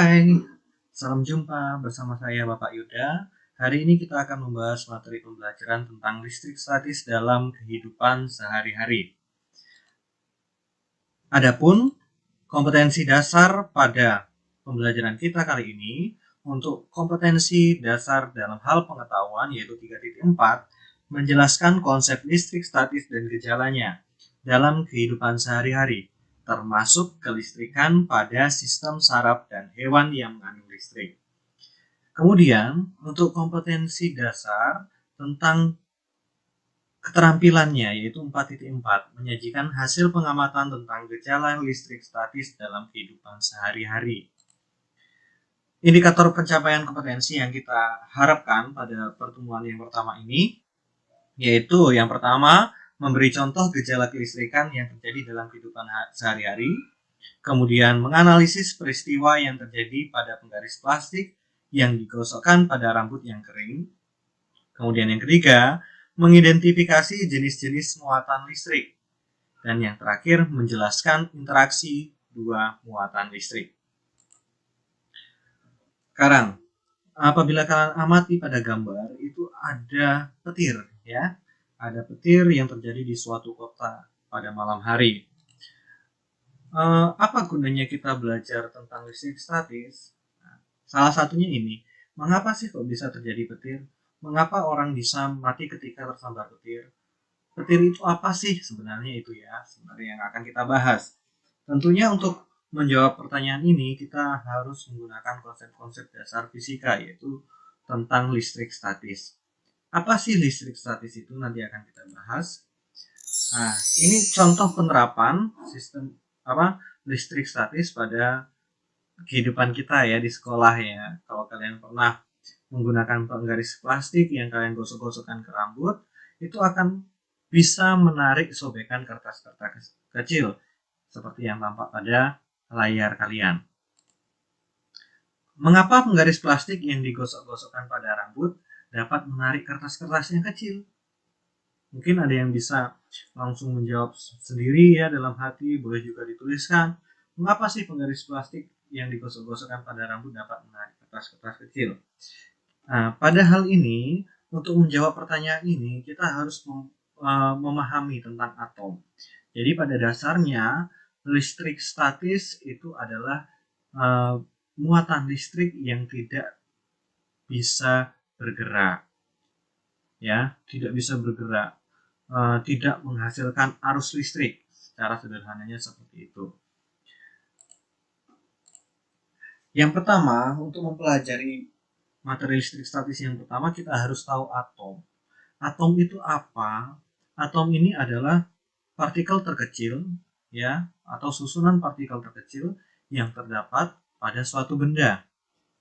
Hai, salam jumpa bersama saya Bapak Yuda. Hari ini kita akan membahas materi pembelajaran tentang listrik statis dalam kehidupan sehari-hari. Adapun kompetensi dasar pada pembelajaran kita kali ini untuk kompetensi dasar dalam hal pengetahuan yaitu 3.4 menjelaskan konsep listrik statis dan gejalanya dalam kehidupan sehari-hari, termasuk kelistrikan pada sistem saraf dan hewan yang mengandung listrik. Kemudian, untuk kompetensi dasar tentang keterampilannya yaitu 4.4 menyajikan hasil pengamatan tentang gejala listrik statis dalam kehidupan sehari-hari. Indikator pencapaian kompetensi yang kita harapkan pada pertemuan yang pertama ini yaitu yang pertama memberi contoh gejala kelistrikan yang terjadi dalam kehidupan sehari-hari, kemudian menganalisis peristiwa yang terjadi pada penggaris plastik yang digosokkan pada rambut yang kering. Kemudian yang ketiga, mengidentifikasi jenis-jenis muatan listrik. Dan yang terakhir, menjelaskan interaksi dua muatan listrik. Sekarang, apabila kalian amati pada gambar, itu ada petir, ya. Ada petir yang terjadi di suatu kota pada malam hari. Apa gunanya kita belajar tentang listrik statis? Salah satunya ini, mengapa sih kok bisa terjadi petir? Mengapa orang bisa mati ketika tersambar petir? Petir itu apa sih sebenarnya itu ya? Sebenarnya yang akan kita bahas. Tentunya untuk menjawab pertanyaan ini, kita harus menggunakan konsep-konsep dasar fisika, yaitu tentang listrik statis. Apa sih listrik statis itu? Nanti akan kita bahas. Nah, ini contoh penerapan sistem listrik statis pada kehidupan kita ya di sekolah ya. Kalau kalian pernah menggunakan penggaris plastik yang kalian gosok-gosokkan ke rambut, itu akan bisa menarik sobekan kertas-kertas kecil seperti yang tampak pada layar kalian. Mengapa penggaris plastik yang digosok-gosokkan pada rambut dapat menarik kertas-kertas yang kecil? Mungkin ada yang bisa langsung menjawab sendiri ya dalam hati, boleh juga dituliskan. Mengapa sih penggaris plastik yang digosok-gosokkan pada rambut dapat menarik kertas-kertas kecil? Nah, pada hal ini, untuk menjawab pertanyaan ini, kita harus memahami tentang atom. Jadi pada dasarnya, listrik statis itu adalah muatan listrik yang tidak bisa bergerak. Ya, tidak bisa bergerak. Tidak menghasilkan arus listrik. Secara sederhananya seperti itu. Yang pertama, untuk mempelajari materi listrik statis yang pertama, kita harus tahu atom. Atom itu apa? Atom ini adalah partikel terkecil, ya, atau susunan partikel terkecil yang terdapat pada suatu benda.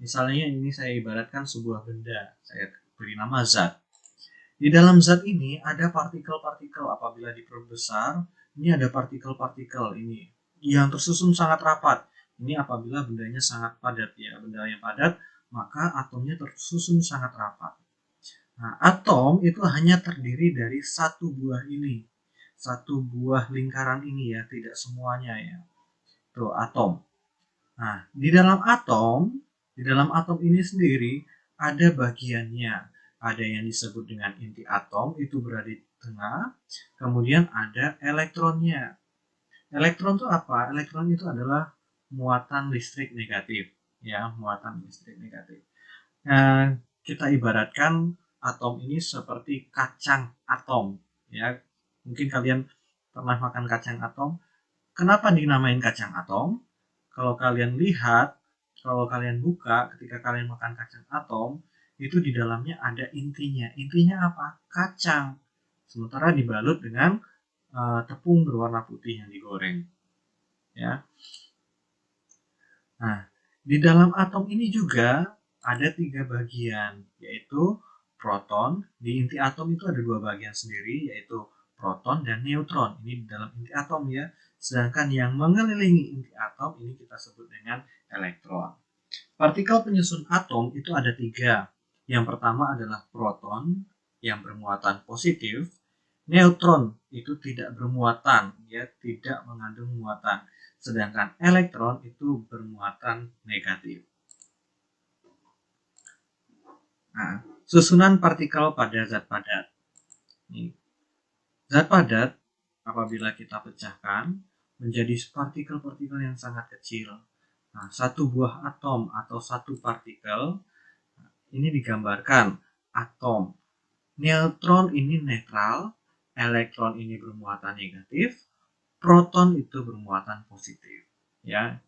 Misalnya ini saya ibaratkan sebuah benda, saya beri nama zat. Di dalam zat ini ada partikel-partikel. Apabila diperbesar, ini ada partikel-partikel ini yang tersusun sangat rapat. Ini apabila bendanya sangat padat ya, benda yang padat, maka atomnya tersusun sangat rapat. Nah, atom itu hanya terdiri dari satu buah ini, satu buah lingkaran ini ya, tidak semuanya ya. Itu atom. Nah, di dalam atom ini sendiri ada bagiannya. Ada yang disebut dengan inti atom, itu berada di tengah. Kemudian ada elektronnya. Elektron itu apa? Elektron itu adalah muatan listrik negatif, ya, muatan listrik negatif. Nah, kita ibaratkan atom ini seperti kacang atom, ya. Mungkin kalian pernah makan kacang atom. Kenapa dinamain kacang atom? Kalau kalian lihat, kalau kalian buka, ketika kalian makan kacang atom, itu di dalamnya ada intinya. Intinya apa? Kacang. Sementara dibalut dengan tepung berwarna putih yang digoreng. Ya. Nah, di dalam atom ini juga ada 3 bagian, yaitu proton. Di inti atom itu ada 2 bagian sendiri, yaitu proton dan neutron. Ini di dalam inti atom ya. Sedangkan yang mengelilingi inti atom ini kita sebut dengan elektron. Partikel penyusun atom itu ada 3. Yang pertama adalah proton yang bermuatan positif. Neutron itu tidak bermuatan, ya, tidak mengandung muatan. Sedangkan elektron itu bermuatan negatif. Nah, susunan partikel pada zat padat. Zat padat apabila kita pecahkan menjadi partikel-partikel yang sangat kecil. Nah, satu buah atom atau satu partikel ini digambarkan atom. Neutron ini netral, elektron ini bermuatan negatif, proton itu bermuatan positif. Ya,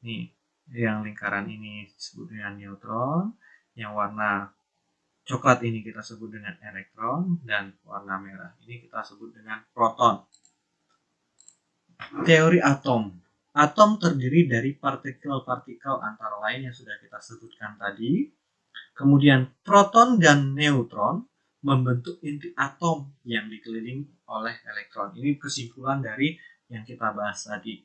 nih yang lingkaran ini disebut dengan neutron, yang warna coklat ini kita sebut dengan elektron, dan warna merah ini kita sebut dengan proton. Teori atom. Atom terdiri dari partikel-partikel antara lain yang sudah kita sebutkan tadi. Kemudian proton dan neutron membentuk inti atom yang dikelilingi oleh elektron. Ini kesimpulan dari yang kita bahas tadi.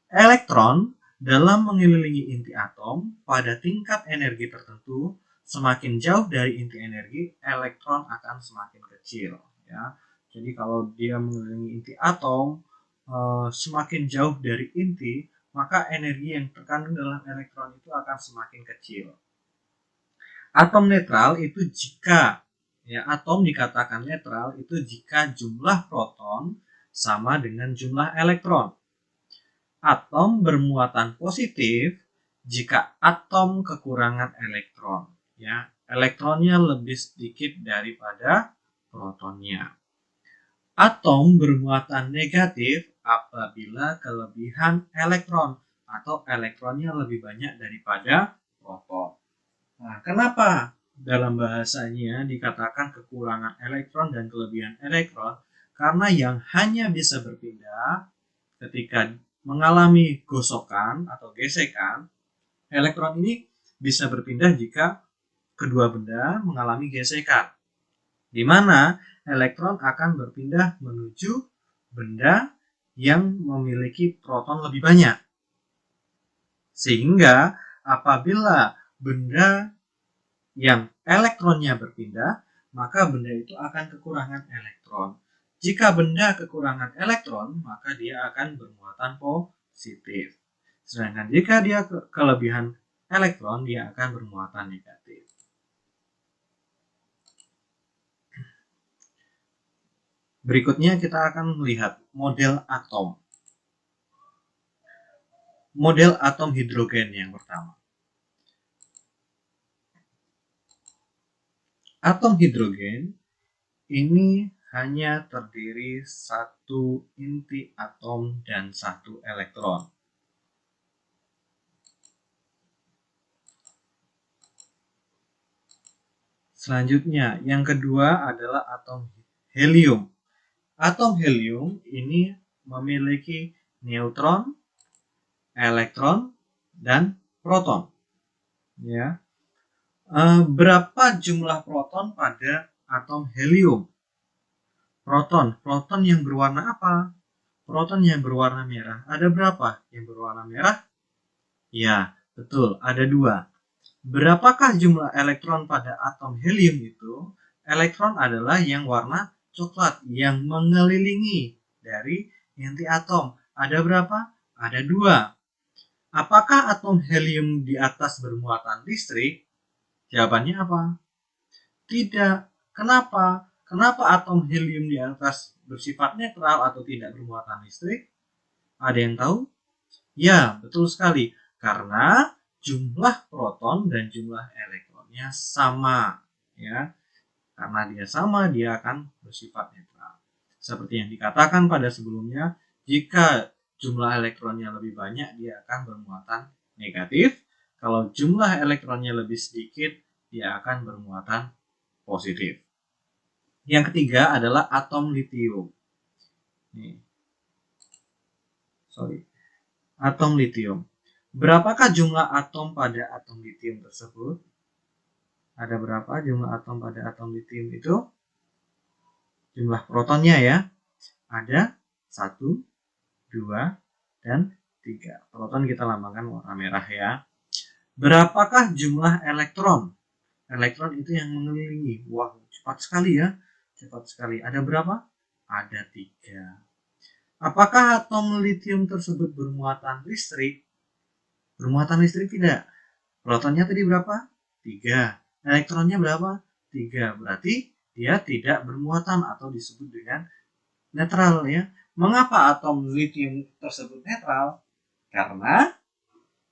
Elektron dalam mengelilingi inti atom pada tingkat energi tertentu, semakin jauh dari inti energi, elektron akan semakin kecil. Ya. Jadi kalau dia mengelilingi inti atom, semakin jauh dari inti, maka energi yang terkandung dalam elektron itu akan semakin kecil. Atom netral itu jika atom dikatakan netral itu jika jumlah proton sama dengan jumlah elektron. Atom bermuatan positif jika atom kekurangan elektron. Elektronnya lebih sedikit daripada protonnya. Atom bermuatan negatif apabila kelebihan elektron atau elektronnya lebih banyak daripada proton. Nah, kenapa dalam bahasanya dikatakan kekurangan elektron dan kelebihan elektron? Karena yang hanya bisa berpindah ketika mengalami gosokan atau gesekan, elektron ini bisa berpindah jika kedua benda mengalami gesekan, di mana elektron akan berpindah menuju benda yang memiliki proton lebih banyak. Sehingga apabila benda yang elektronnya berpindah, maka benda itu akan kekurangan elektron. Jika benda kekurangan elektron, maka dia akan bermuatan positif. Sedangkan jika dia kelebihan elektron, dia akan bermuatan negatif. Berikutnya kita akan melihat model atom. Model atom hidrogen yang pertama. Atom hidrogen ini hanya terdiri satu inti atom dan satu elektron. Selanjutnya, yang kedua adalah atom helium. Atom helium ini memiliki neutron, elektron, dan proton. Ya. Berapa jumlah proton pada atom helium? Proton yang berwarna apa? Proton yang berwarna merah. Ada berapa yang berwarna merah? Ya, betul, ada 2. Berapakah jumlah elektron pada atom helium itu? Elektron adalah yang warna coklat yang mengelilingi dari inti atom. Ada berapa? Ada 2. Apakah atom helium di atas bermuatan listrik? Jawabannya apa? Tidak. Kenapa? Kenapa atom helium di atas bersifat netral atau tidak bermuatan listrik? Ada yang tahu? Ya, betul sekali. Karena jumlah proton dan jumlah elektronnya sama. Ya. Karena dia sama, dia akan bersifat netral. Seperti yang dikatakan pada sebelumnya, jika jumlah elektronnya lebih banyak, dia akan bermuatan negatif. Kalau jumlah elektronnya lebih sedikit, dia akan bermuatan positif. Yang ketiga adalah atom litium. Atom litium. Berapakah jumlah atom pada atom litium tersebut? Ada berapa jumlah atom pada atom litium itu? Jumlah protonnya ya. Ada 1, 2, dan 3. Proton kita lambangkan warna merah ya. Berapakah jumlah elektron? Elektron itu yang mengelilingi. Wah, cepat sekali ya. Cepat sekali. Ada berapa? Ada 3. Apakah atom litium tersebut bermuatan listrik? Bermuatan listrik tidak. Protonnya tadi berapa? 3. elektronnya berapa? 3. Berarti dia tidak bermuatan atau disebut dengan netral ya. Mengapa atom lithium tersebut netral? Karena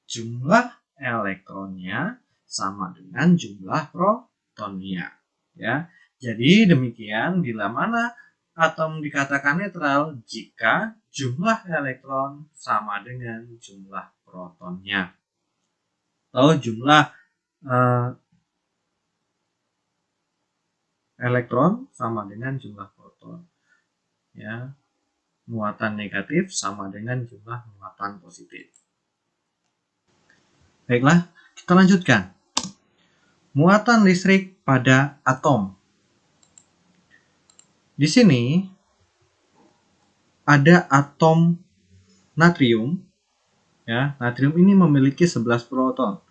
jumlah elektronnya sama dengan jumlah protonnya ya. Jadi demikian bila mana atom dikatakan netral jika jumlah elektron sama dengan jumlah protonnya atau jumlah elektron sama dengan jumlah proton ya. Muatan negatif sama dengan jumlah muatan positif. Baiklah, kita lanjutkan. Muatan listrik pada atom. Di sini ada atom natrium. Ya, natrium ini memiliki 11 proton.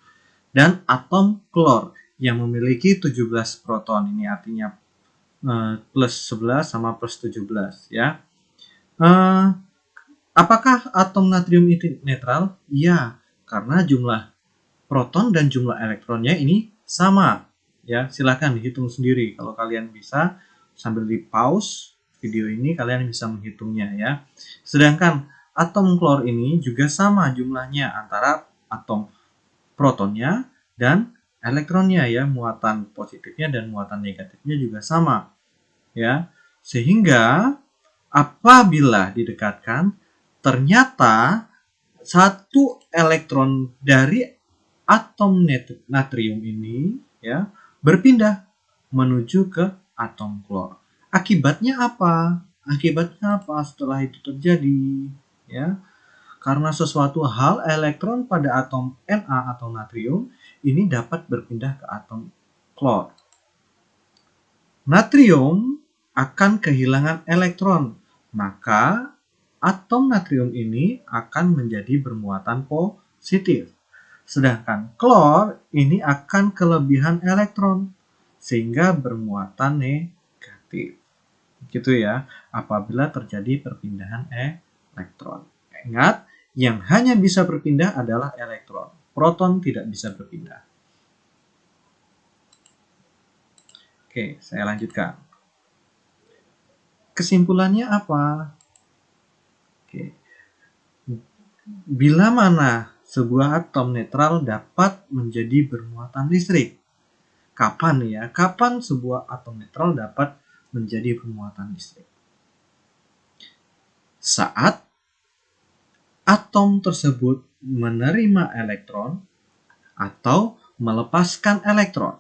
Dan atom klor yang memiliki 17 proton. Ini artinya plus 11 sama plus 17 ya. Apakah atom natrium itu netral? Iya, karena jumlah proton dan jumlah elektronnya ini sama. Ya, silakan dihitung sendiri. Kalau kalian bisa sambil di pause video ini kalian bisa menghitungnya ya. Sedangkan atom klor ini juga sama jumlahnya antara atom protonnya dan elektronnya ya, muatan positifnya dan muatan negatifnya juga sama. Ya. Sehingga apabila didekatkan ternyata satu elektron dari atom natrium ini ya berpindah menuju ke atom klor. Akibatnya apa? Akibatnya apa setelah itu terjadi? Ya, karena sesuatu hal elektron pada atom Na atau natrium ini dapat berpindah ke atom klor. Natrium akan kehilangan elektron, maka atom natrium ini akan menjadi bermuatan positif. Sedangkan klor ini akan kelebihan elektron sehingga bermuatan negatif. Gitu ya, apabila terjadi perpindahan elektron. Ingat, yang hanya bisa berpindah adalah elektron. Proton tidak bisa berpindah. Oke, saya lanjutkan. Kesimpulannya apa? Oke. Bila mana sebuah atom netral dapat menjadi bermuatan listrik? Kapan ya? Kapan sebuah atom netral dapat menjadi bermuatan listrik? Saat atom tersebut menerima elektron atau melepaskan elektron.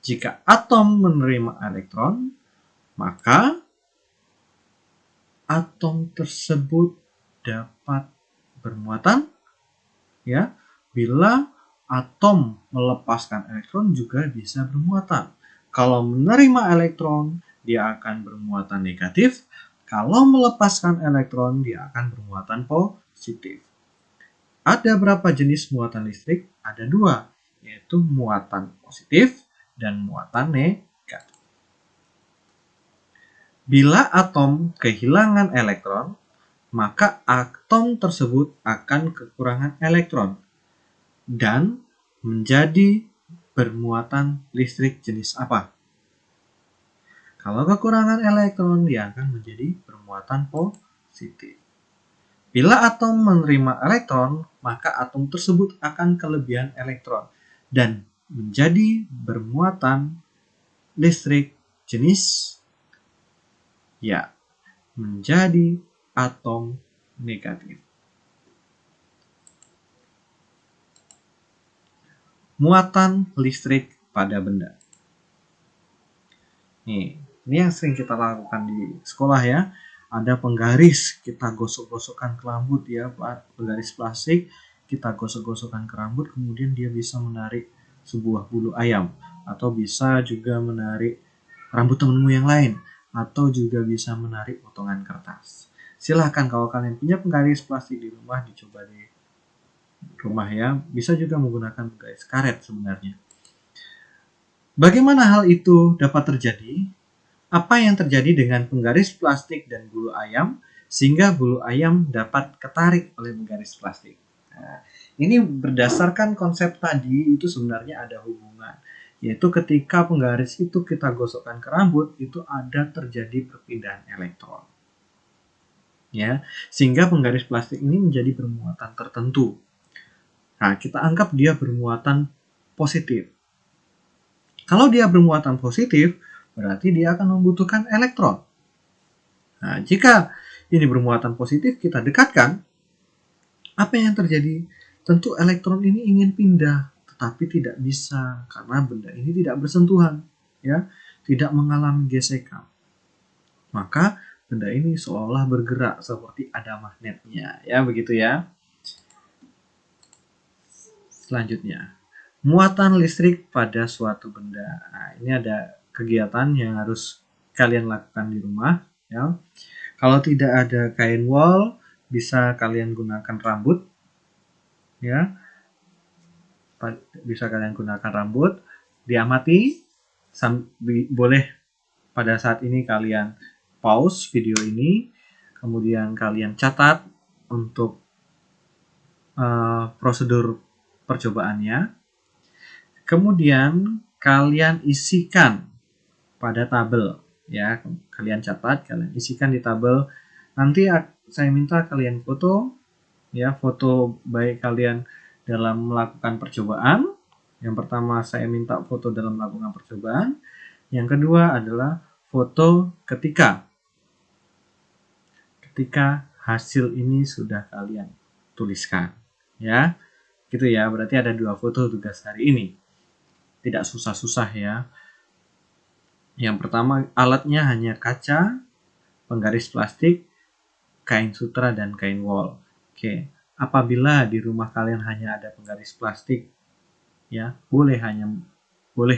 Jika atom menerima elektron, maka atom tersebut dapat bermuatan ya. Bila atom melepaskan elektron juga bisa bermuatan. Kalau menerima elektron, dia akan bermuatan negatif. Kalau melepaskan elektron, dia akan bermuatan positif. Ada berapa jenis muatan listrik? Ada 2, yaitu muatan positif dan muatan negatif. Bila atom kehilangan elektron, maka atom tersebut akan kekurangan elektron dan menjadi bermuatan listrik jenis apa? Kalau kekurangan elektron, dia akan menjadi bermuatan positif. Bila atom menerima elektron, maka atom tersebut akan kelebihan elektron dan menjadi bermuatan listrik jenis ya, menjadi atom negatif. Muatan listrik pada benda. Ini yang sering kita lakukan di sekolah ya. Ada penggaris, kita gosok-gosokkan ke rambut ya, penggaris plastik, kita gosok-gosokkan ke rambut, kemudian dia bisa menarik sebuah bulu ayam, atau bisa juga menarik rambut temenmu yang lain, atau juga bisa menarik potongan kertas. Silahkan kalau kalian punya penggaris plastik di rumah, dicoba di rumah ya. Bisa juga menggunakan penggaris karet sebenarnya. Bagaimana hal itu dapat terjadi? Apa yang terjadi dengan penggaris plastik dan bulu ayam sehingga bulu ayam dapat ketarik oleh penggaris plastik? Nah, ini berdasarkan konsep tadi itu sebenarnya ada hubungan, yaitu ketika penggaris itu kita gosokkan ke rambut, itu ada terjadi perpindahan elektron. Ya, sehingga penggaris plastik ini menjadi bermuatan tertentu. Nah, kita anggap dia bermuatan positif. Kalau dia bermuatan positif, berarti dia akan membutuhkan elektron. Nah, jika ini bermuatan positif, kita dekatkan, apa yang terjadi? Tentu elektron ini ingin pindah, tetapi tidak bisa karena benda ini tidak bersentuhan, ya, tidak mengalami gesekan. Maka benda ini seolah bergerak seperti ada magnetnya, ya, begitu ya. Selanjutnya, muatan listrik pada suatu benda. Nah, ini ada kegiatan yang harus kalian lakukan di rumah, ya. Kalau tidak ada kain wol, bisa kalian gunakan rambut, ya. Bisa kalian gunakan rambut, diamati, boleh pada saat ini kalian pause video ini, kemudian kalian catat untuk prosedur percobaannya, kemudian kalian isikan pada tabel, ya, kalian catat, kalian isikan di tabel. Nanti saya minta kalian foto, ya, foto baik kalian dalam melakukan percobaan. Yang pertama saya minta foto dalam melakukan percobaan. Yang kedua adalah foto ketika hasil ini sudah kalian tuliskan, ya. Gitu ya, berarti ada 2 foto tugas hari ini. Tidak susah-susah ya. Yang pertama, alatnya hanya kaca, penggaris plastik, kain sutra, dan kain wol. Oke, apabila di rumah kalian hanya ada penggaris plastik, ya, boleh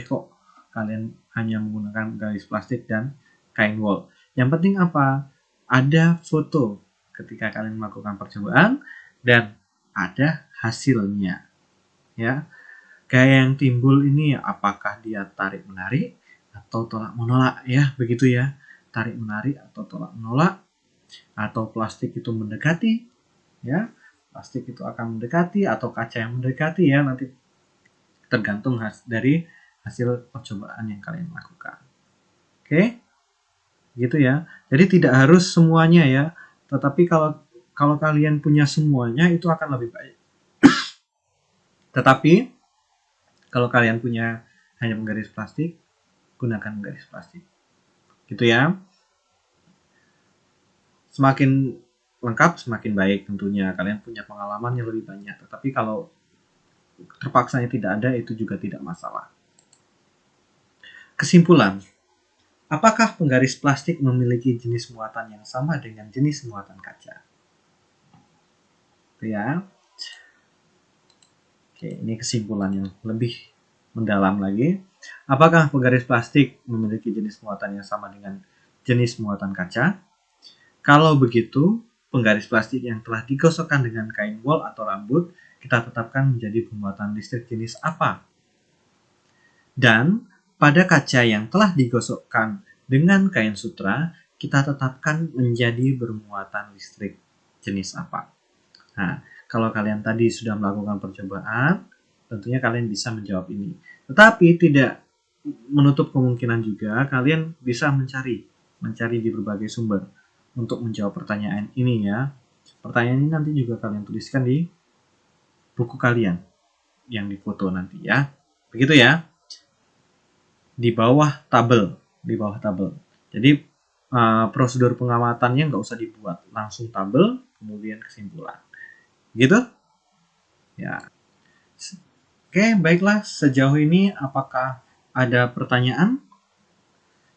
kok kalian hanya menggunakan penggaris plastik dan kain wol. Yang penting apa? Ada foto ketika kalian melakukan percobaan dan ada hasilnya, ya. Gaya yang timbul ini apakah dia tarik menarik atau tolak menolak, ya, begitu ya. Tarik menarik atau tolak menolak, atau plastik itu mendekati, ya. Plastik itu akan mendekati atau kaca yang mendekati, ya, nanti tergantung dari hasil percobaan yang kalian lakukan. Oke? Gitu ya. Jadi tidak harus semuanya, ya. Tetapi kalau kalian punya semuanya itu akan lebih baik. Tetapi kalau kalian punya hanya penggaris plastik, gunakan penggaris plastik. Gitu ya. Semakin lengkap semakin baik tentunya. Kalian punya pengalaman yang lebih banyak. Tetapi kalau terpaksanya tidak ada, itu juga tidak masalah. Kesimpulan. Apakah penggaris plastik memiliki jenis muatan yang sama dengan jenis muatan kaca? Ya. Oke, ini kesimpulan yang lebih mendalam lagi. Apakah penggaris plastik memiliki jenis muatan yang sama dengan jenis muatan kaca? Kalau begitu, penggaris plastik yang telah digosokkan dengan kain wol atau rambut, kita tetapkan menjadi bermuatan listrik jenis apa? Dan pada kaca yang telah digosokkan dengan kain sutra, kita tetapkan menjadi bermuatan listrik jenis apa? Nah, kalau kalian tadi sudah melakukan percobaan, tentunya kalian bisa menjawab ini. Tetapi tidak menutup kemungkinan juga kalian bisa mencari di berbagai sumber untuk menjawab pertanyaan ini, ya. Pertanyaan ini nanti juga kalian tuliskan di buku kalian yang difoto nanti, ya. Begitu ya. Di bawah tabel. Jadi prosedur pengamatannya nggak usah dibuat, langsung tabel, kemudian kesimpulan. Gitu? Ya. Oke, baiklah. Sejauh ini apakah ada pertanyaan?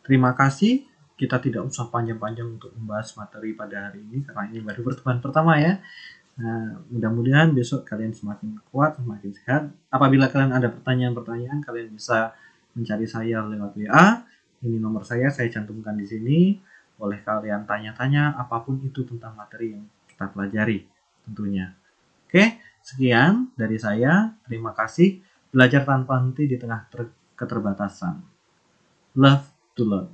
Terima kasih. Kita tidak usah panjang-panjang untuk membahas materi pada hari ini karena ini baru pertemuan pertama, ya. Nah, mudah-mudahan besok kalian semakin kuat, semakin sehat. Apabila kalian ada pertanyaan-pertanyaan, kalian bisa mencari saya lewat WA. Ini nomor saya cantumkan di sini. Boleh kalian tanya-tanya apapun itu tentang materi yang kita pelajari tentunya. Oke, sekian dari saya. Terima kasih. Belajar tanpa henti di tengah keterbatasan. Love to learn.